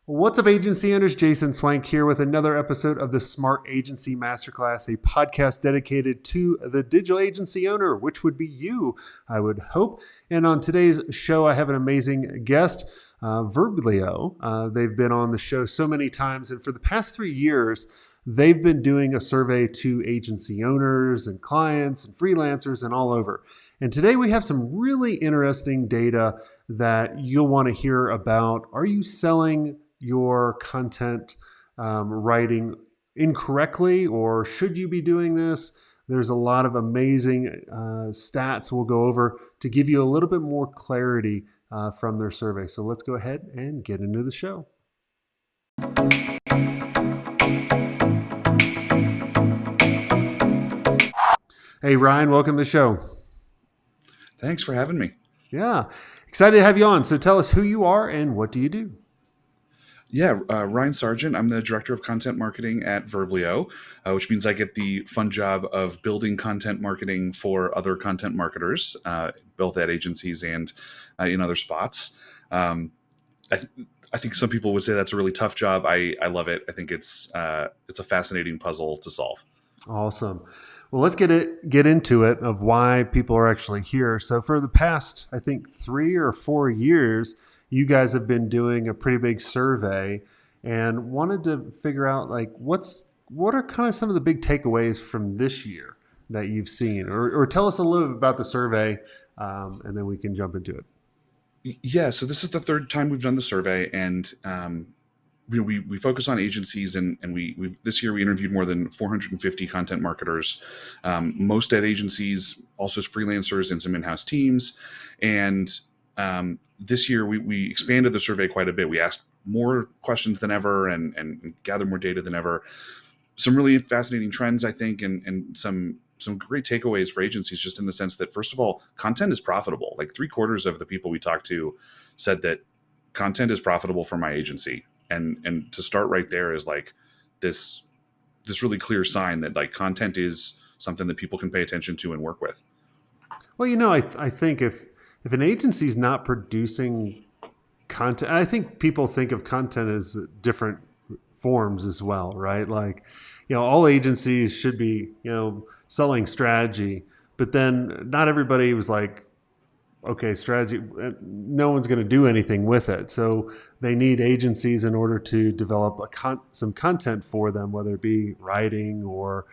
What's up, agency owners? Jason Swenk here with another episode of the Smart Agency Masterclass, a podcast dedicated to the digital agency owner, which would be you, I would hope. And on today's show, I have an amazing guest, Verblio. They've been on the show so many times, and for the past 3 years, they've been doing a survey to agency owners and clients and freelancers and all over. And today we have some really interesting data that you'll want to hear about. Are you selling your content writing incorrectly, or should you be doing this? There's a lot of amazing stats we'll go over to give you a little bit more clarity from their survey. So let's go ahead and get into the show. Hey, Ryan, welcome to the show. Thanks for having me. Yeah, excited to have you on. So tell us who you are and what do you do? Yeah, Ryan Sargent. I'm the director of content marketing at Verblio, which means I get the fun job of building content marketing for other content marketers, both at agencies and in other spots. I think some people would say that's a really tough job. I love it. I think it's a fascinating puzzle to solve. Awesome. Well, let's get into it of why people are actually here. So for the past, I think 3 or 4 years, you guys have been doing a pretty big survey and wanted to figure out like what are kind of some of the big takeaways from this year that you've seen, or tell us a little bit about the survey, and then we can jump into it. Yeah, so this is the third time we've done the survey, and we focus on agencies, and we this year we interviewed more than 450 content marketers, most at agencies, also as freelancers and some in-house teams. And this year we expanded the survey quite a bit. We asked more questions than ever and gathered more data than ever. Some really fascinating trends, I think, and some great takeaways for agencies, just in the sense that, first of all, content is profitable. Like 3/4 of the people we talked to said that content is profitable for my agency. And to start right there is like this really clear sign that like content is something that people can pay attention to and work with. Well, I think if an agency's not producing content, I think people think of content as different forms as well, right? Like, all agencies should be, selling strategy, but then not everybody was like, okay, strategy, no one's going to do anything with it. So they need agencies in order to develop some content for them, whether it be writing or,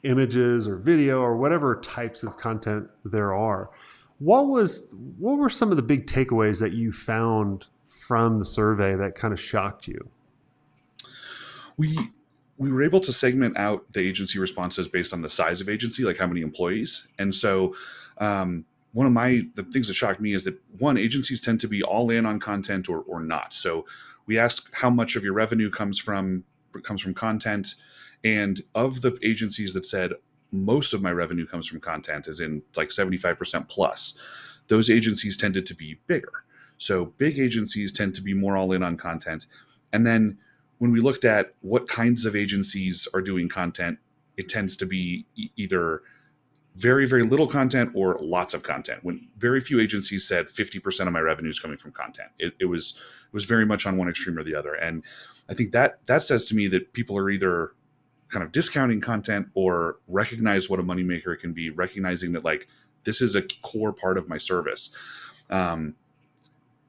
images or video or whatever types of content there are. What were some of the big takeaways that you found from the survey that kind of shocked you? We were able to segment out the agency responses based on the size of agency, like how many employees. And so one of the things that shocked me is that, one, agencies tend to be all in on content or not. So we asked how much of your revenue comes from content, and of the agencies that said most of my revenue comes from content, as in like 75% plus, those agencies tended to be bigger. So big agencies tend to be more all in on content. And then when we looked at what kinds of agencies are doing content, it tends to be either very, very little content or lots of content. When very few agencies said 50% of my revenue is coming from content, it was very much on one extreme or the other. And I think that says to me that people are either kind of discounting content or recognize what a moneymaker can be, recognizing that like this is a core part of my service. And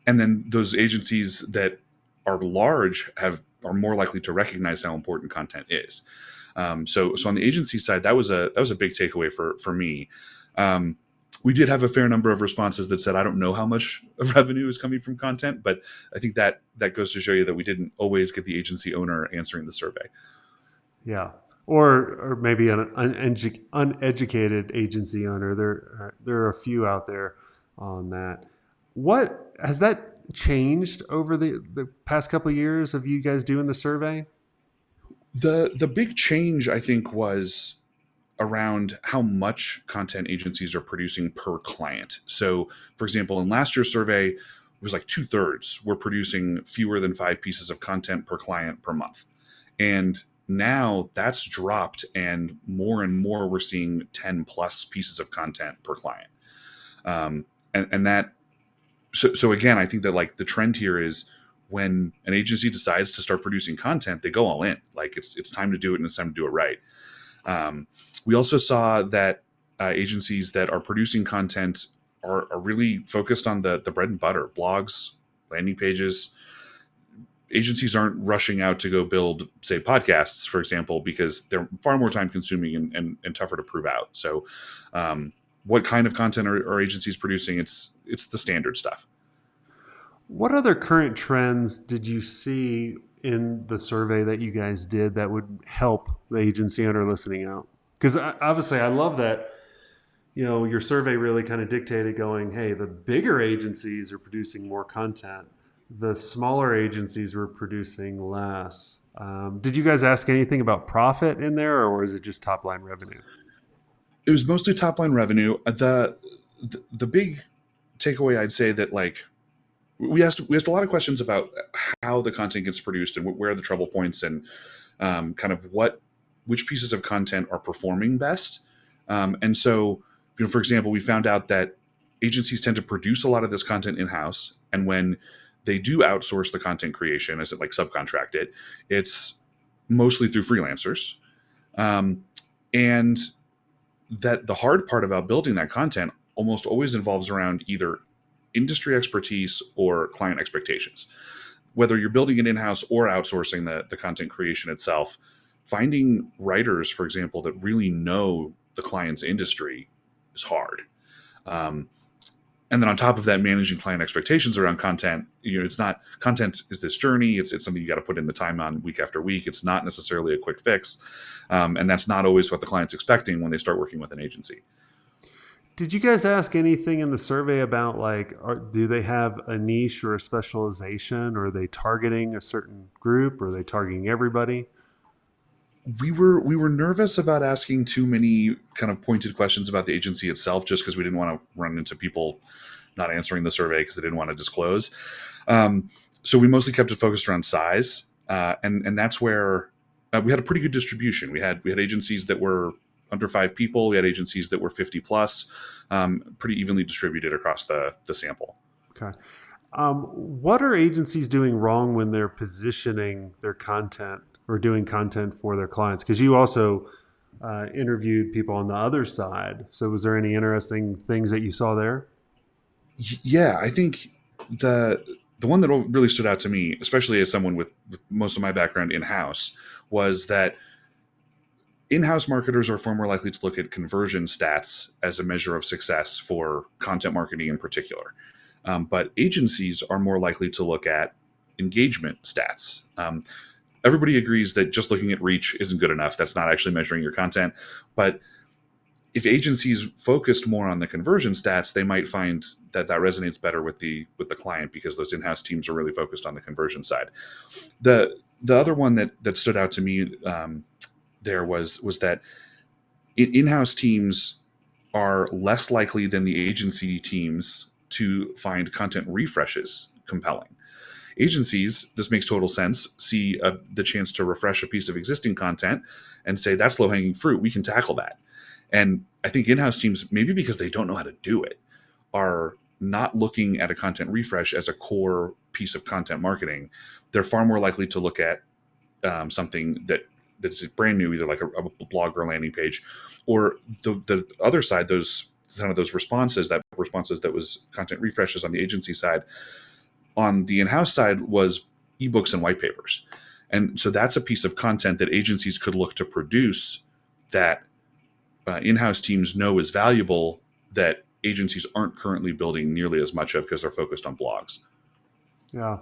then those agencies that are large are more likely to recognize how important content is. So on the agency side, that was a big takeaway for me. We did have a fair number of responses that said, I don't know how much of revenue is coming from content, but I think that goes to show you that we didn't always get the agency owner answering the survey. Yeah. Or maybe an uneducated agency owner. There are a few out there on that. What has that changed over the past couple of years of you guys doing the survey? The big change, I think, was around how much content agencies are producing per client. So, for example, in last year's survey, it was like 2/3 were producing fewer than 5 pieces of content per client per month. And now that's dropped, and more we're seeing 10 plus pieces of content per client. And that, so again, I think that like the trend here is when an agency decides to start producing content, they go all in. Like it's time to do it, and it's time to do it right. We also saw that agencies that are producing content are really focused on the bread and butter, blogs, landing pages. Agencies aren't rushing out to go build, say, podcasts, for example, because they're far more time consuming and tougher to prove out. So what kind of content are agencies producing? It's the standard stuff. What other current trends did you see in the survey that you guys did that would help the agency owner listening out? Because obviously, I love that, your survey really kind of dictated going, hey, the bigger agencies are producing more content. The smaller agencies were producing less. Did you guys ask anything about profit in there, or is it just top line revenue? It was mostly top line revenue. The big takeaway, I'd say, that like we asked a lot of questions about how the content gets produced and where are the trouble points, and kind of which pieces of content are performing best. And so, for example, we found out that agencies tend to produce a lot of this content in-house, and when they do outsource the content creation, as it like subcontract it, it's mostly through freelancers. And that the hard part about building that content almost always involves around either industry expertise or client expectations. Whether you're building it in-house or outsourcing the content creation itself, finding writers, for example, that really know the client's industry is hard. And then on top of that, managing client expectations around content, it's not, content is this journey. It's something you got to put in the time on week after week. It's not necessarily a quick fix. And that's not always what the client's expecting when they start working with an agency. Did you guys ask anything in the survey about do they have a niche or a specialization? Or are they targeting a certain group? Or are they targeting everybody? We were nervous about asking too many kind of pointed questions about the agency itself, just because we didn't want to run into people not answering the survey because they didn't want to disclose. So we mostly kept it focused around size, and that's where we had a pretty good distribution. We had agencies that were under 5 people. We had agencies that were 50 plus, pretty evenly distributed across the sample. Okay. What are agencies doing wrong when they're positioning their content or doing content for their clients? Because you also interviewed people on the other side. So was there any interesting things that you saw there? Yeah, I think the one that really stood out to me, especially as someone with most of my background in-house, was that in-house marketers are far more likely to look at conversion stats as a measure of success for content marketing in particular. But agencies are more likely to look at engagement stats. Everybody agrees that just looking at reach isn't good enough. That's not actually measuring your content. But if agencies focused more on the conversion stats, they might find that resonates better with the client, because those in-house teams are really focused on the conversion side. The other one that stood out to me there was that in-house teams are less likely than the agency teams to find content refreshes compelling. Agencies, this makes total sense, see the chance to refresh a piece of existing content and say, that's low-hanging fruit, we can tackle that. And I think in-house teams, maybe because they don't know how to do it, are not looking at a content refresh as a core piece of content marketing. They're far more likely to look at something that's brand new, either like a blog or a landing page, or the other side, those responses that was content refreshes on the agency side. On the in-house side was ebooks and white papers. And so that's a piece of content that agencies could look to produce that in-house teams know is valuable, that agencies aren't currently building nearly as much of because they're focused on blogs. Yeah.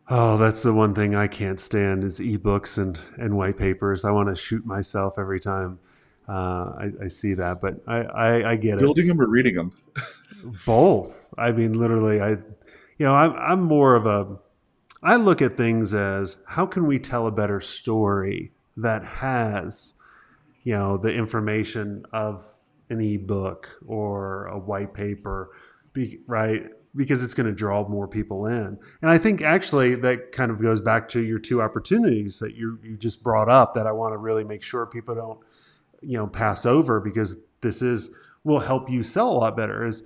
Oh, that's the one thing I can't stand is ebooks and white papers. I want to shoot myself every time I see that, but I get it. Building them or reading them? Both. I mean, literally, I'm more of I look at things as, how can we tell a better story that has, the information of an ebook or a white paper, right? Because it's going to draw more people in. And I think actually that kind of goes back to your 2 opportunities that you just brought up that I want to really make sure people don't, pass over, because will help you sell a lot better, is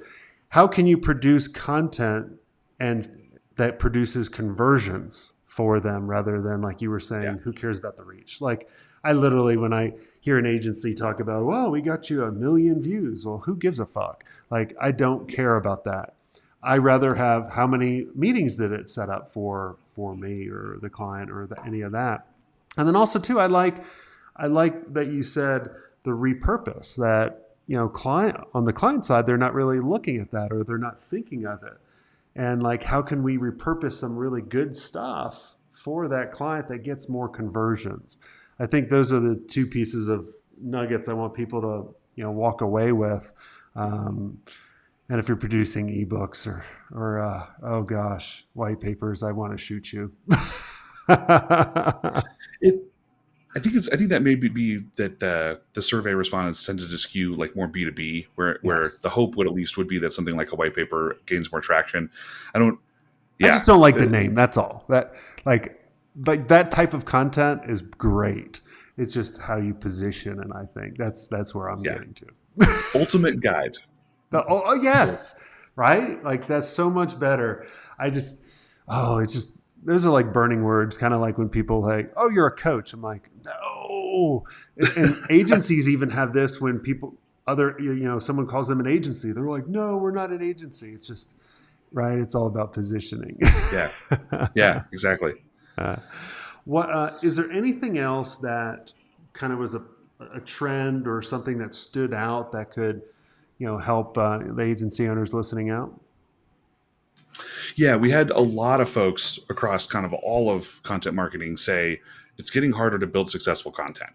how can you produce content and that produces conversions for them rather than, like you were saying, Yeah. who cares about the reach? Like I literally, when I hear an agency talk about, well, we got you 1 million views. Well, who gives a fuck? Like, I don't care about that. I rather have how many meetings did it set up for me or the client or any of that. And then also too, I like that you said the repurpose, that, client on the client side, they're not really looking at that or they're not thinking of it. And like, how can we repurpose some really good stuff for that client that gets more conversions? I think those are the two pieces of nuggets I want people to, walk away with. And if you're producing ebooks or oh gosh, white papers, I want to shoot you. It, I think that may be that the survey respondents tended to skew like more B2B, where Yes. the hope would at least would be that something like a white paper gains more traction. I don't. I Yeah. just don't like the name. That's all. That like that type of content is great. It's just how you position, and I think that's where I'm Yeah. getting to. Ultimate guide. Yes, right. Like that's so much better. I just it's just those are like burning words. Kind of like when people like, oh, you're a coach. I'm like, no. And agencies even have this when people someone calls them an agency. They're like, no, we're not an agency. It's just right. It's all about positioning. Yeah. Yeah. Exactly. What is there anything else that kind of was a trend or something that stood out that could, help the agency owners listening out? Yeah, we had a lot of folks across kind of all of content marketing say it's getting harder to build successful content.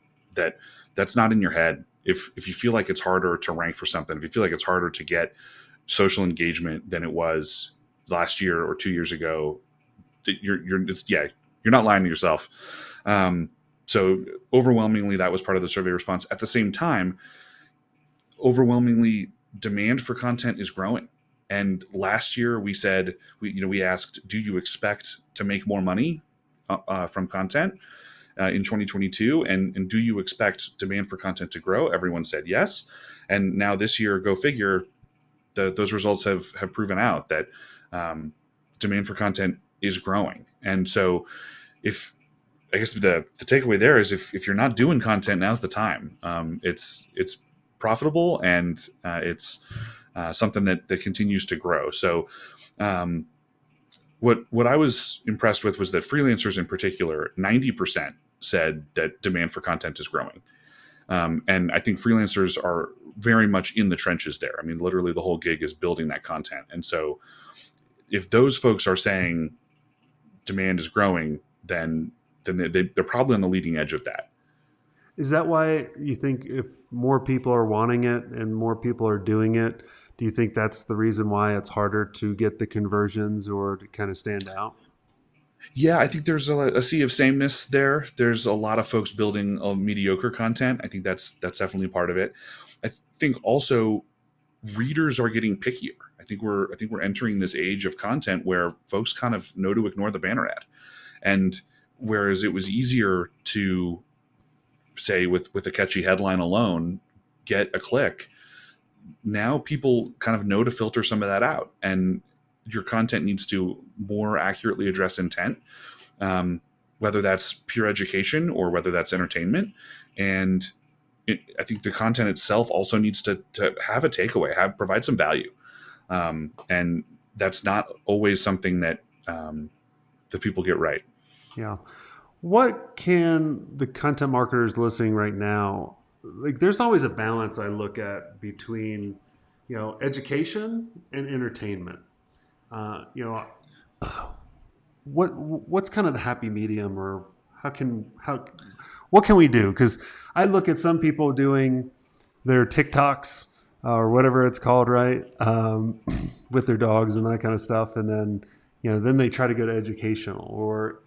That's not in your head. If you feel like it's harder to rank for something, if you feel like it's harder to get social engagement than it was last year or 2 years ago, you're not lying to yourself. So overwhelmingly, that was part of the survey response. At the same time, overwhelmingly, demand for content is growing. And last year we said, we asked, do you expect to make more money from content in 2022? And do you expect demand for content to grow? Everyone said yes. And now this year, go figure, those results have proven out that demand for content is growing. And so if, I guess the takeaway there is if you're not doing content, now's the time. It's profitable and it's something that continues to grow. So what I was impressed with was that freelancers in particular, 90% said that demand for content is growing. And I think freelancers are very much in the trenches there. I mean, literally the whole gig is building that content. And so if those folks are saying demand is growing, then they're probably on the leading edge of that. Is that why you think if more people are wanting it and more people are doing it, do you think that's the reason why it's harder to get the conversions or to kind of stand out? Yeah, I think there's a sea of sameness there. There's a lot of folks building mediocre content. I think that's definitely part of it. I think also readers are getting pickier. I think we're entering this age of content where folks kind of know to ignore the banner ad. And whereas it was easier to say with a catchy headline alone get a click, now people kind of know to filter some of that out, and your content needs to more accurately address intent, whether that's pure education or whether that's entertainment. And I think the content itself also needs to have a takeaway, provide some value, and that's not always something that that people get right. Yeah. What can the content marketers listening right now, like there's always a balance I look at between, education and entertainment. Uh, you know, what's kind of the happy medium, or what can we do? Because I look at some people doing their TikToks or whatever it's called, right, with their dogs and that kind of stuff, and then then they try to go to educational or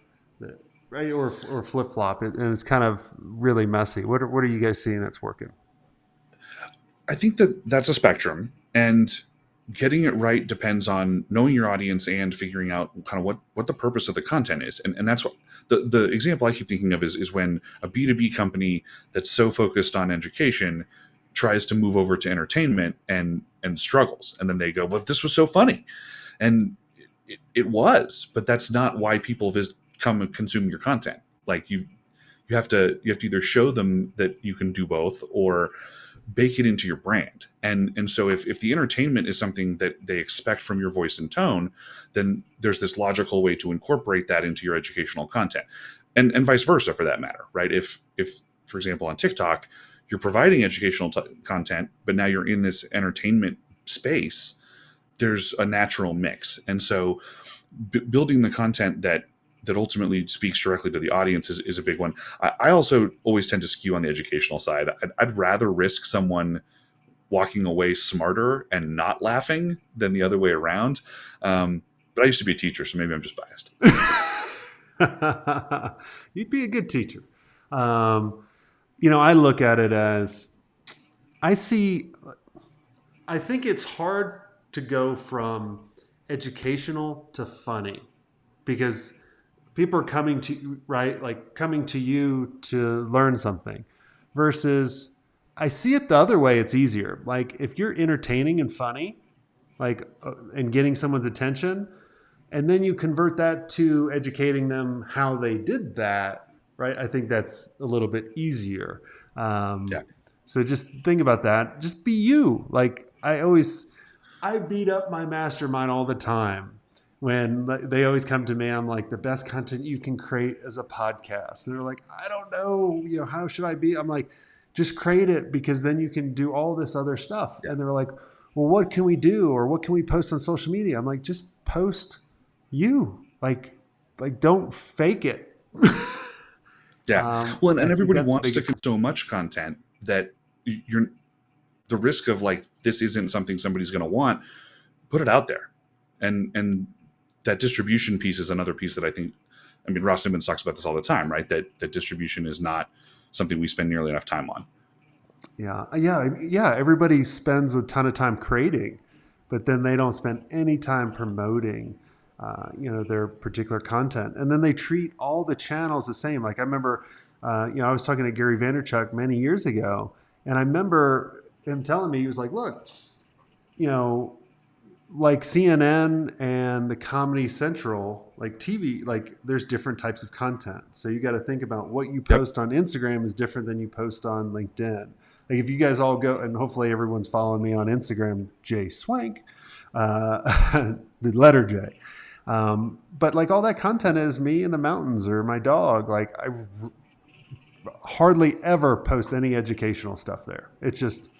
right or flip flop, and it's kind of really messy. What are you guys seeing that's working? I think that's a spectrum, and getting it right depends on knowing your audience and figuring out kind of what the purpose of the content is. And that's what the example I keep thinking of is when a B2B company that's so focused on education tries to move over to entertainment and struggles. And then they go, well, this was so funny. And it was, but that's not why people come and consume your content. Like you have to either show them that you can do both, or bake it into your brand. And so if the entertainment is something that they expect from your voice and tone, then there's this logical way to incorporate that into your educational content, and vice versa for that matter, right? If for example on TikTok you're providing educational content, but now you're in this entertainment space, there's a natural mix. And so building the content that ultimately speaks directly to the audience is a big one. I also always tend to skew on the educational side. I'd rather risk someone walking away smarter and not laughing than the other way around. But I used to be a teacher, so maybe I'm just biased. You'd be a good teacher. I look at it as I think it's hard to go from educational to funny because people are coming to you, right? Like coming to you to learn something versus I see it the other way. It's easier. Like if you're entertaining and funny, and getting someone's attention, and then you convert that to educating them how they did that, right? I think that's a little bit easier. Yeah. So just think about that. Just be you. Like I beat up my mastermind all the time when they always come to me. I'm like, the best content you can create is a podcast. And they're like, I don't know, how should I be? I'm like, just create it because then you can do all this other stuff. Yeah. And they're like, well, what can we do? Or what can we post on social media? I'm like, just post you. Like don't fake it. Yeah. Well, and everybody wants to consume so much content that the risk of like, this isn't something somebody's going to want, put it out there. And that distribution piece is another piece that Ross Simmons talks about this all the time, right? That distribution is not something we spend nearly enough time on. Yeah. Everybody spends a ton of time creating, but then they don't spend any time promoting, their particular content. And then they treat all the channels the same. Like I remember, I was talking to Gary Vaynerchuk many years ago, and I remember him telling me, he was like, look, like CNN and the Comedy Central, like TV, like there's different types of content. So you got to think about what you post on Instagram is different than you post on LinkedIn. Like if you guys all go, and hopefully everyone's following me on Instagram, Jay Swenk, the letter J. But like all that content is me in the mountains or my dog. Like I hardly ever post any educational stuff there. It's just,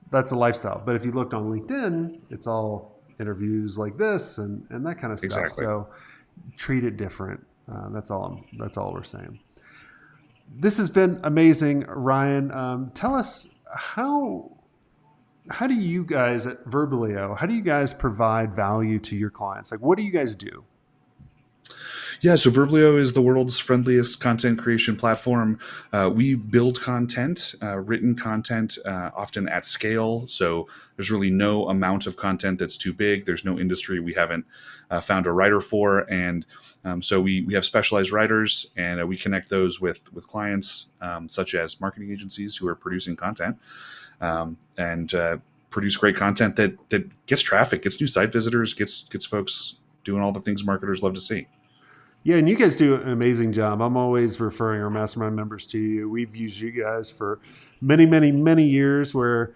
that's a lifestyle. But if you looked on LinkedIn, it's all interviews like this and that kind of stuff. Exactly. So treat it different. That's all we're saying. This has been amazing, Ryan. Tell us how do you guys at Verblio, how do you guys provide value to your clients? Like, what do you guys do? Yeah, so Verblio is the world's friendliest content creation platform. We build content, written content, often at scale. So there's really no amount of content that's too big. There's no industry we haven't found a writer for. And so we have specialized writers, and we connect those with clients such as marketing agencies who are producing content and produce great content that gets traffic, gets new site visitors, gets folks doing all the things marketers love to see. Yeah, and you guys do an amazing job. I'm always referring our mastermind members to you. We've used you guys for many, many, many years where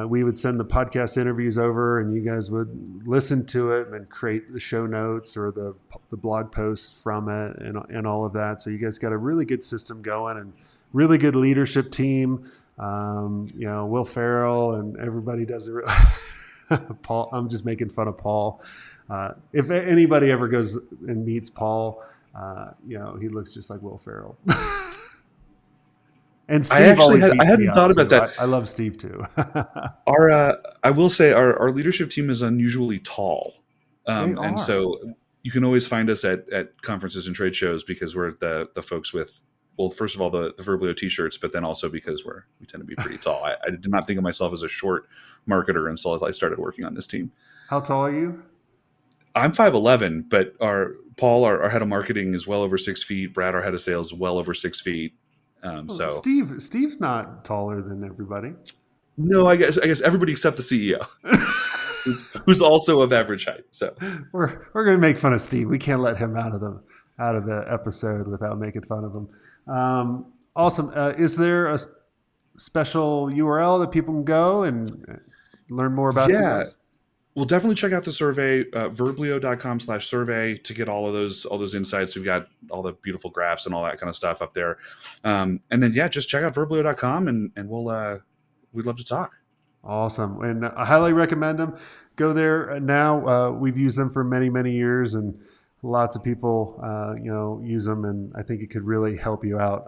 we would send the podcast interviews over and you guys would listen to it and then create the show notes or the blog posts from it and all of that. So you guys got a really good system going and really good leadership team. Will Farrell and everybody does it. Paul, I'm just making fun of Paul. If anybody ever goes and meets Paul, he looks just like Will Ferrell. And Steve I hadn't thought about that. I love Steve too. I will say our leadership team is unusually tall, and so you can always find us at conferences and trade shows because we're the folks with. Well, first of all, the Verblio t-shirts, but then also because we tend to be pretty tall. I did not think of myself as a short marketer until I started working on this team. How tall are you? I'm 5'11", but Paul, our head of marketing, is well over 6 feet. Brad, our head of sales, is well over 6 feet. So Steve's not taller than everybody. No, I guess everybody except the CEO. who's also of average height. So We're gonna make fun of Steve. We can't let him out of the episode without making fun of him. Awesome. Is there a special URL that people can go and learn more about you yeah, guys? we'll definitely check out the survey, verblio.com/survey to get all those insights. We've got all the beautiful graphs and all that kind of stuff up there. And then, yeah, just check out verblio.com and we'd love to talk. Awesome. And I highly recommend them. Go there now. We've used them for many, many years, and lots of people, use them. And I think it could really help you out.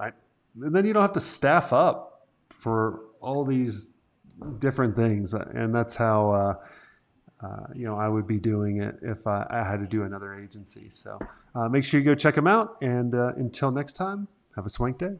And then you don't have to staff up for all these different things. And that's how, I would be doing it if I had to do another agency. So make sure you go check them out. And until next time, have a swank day.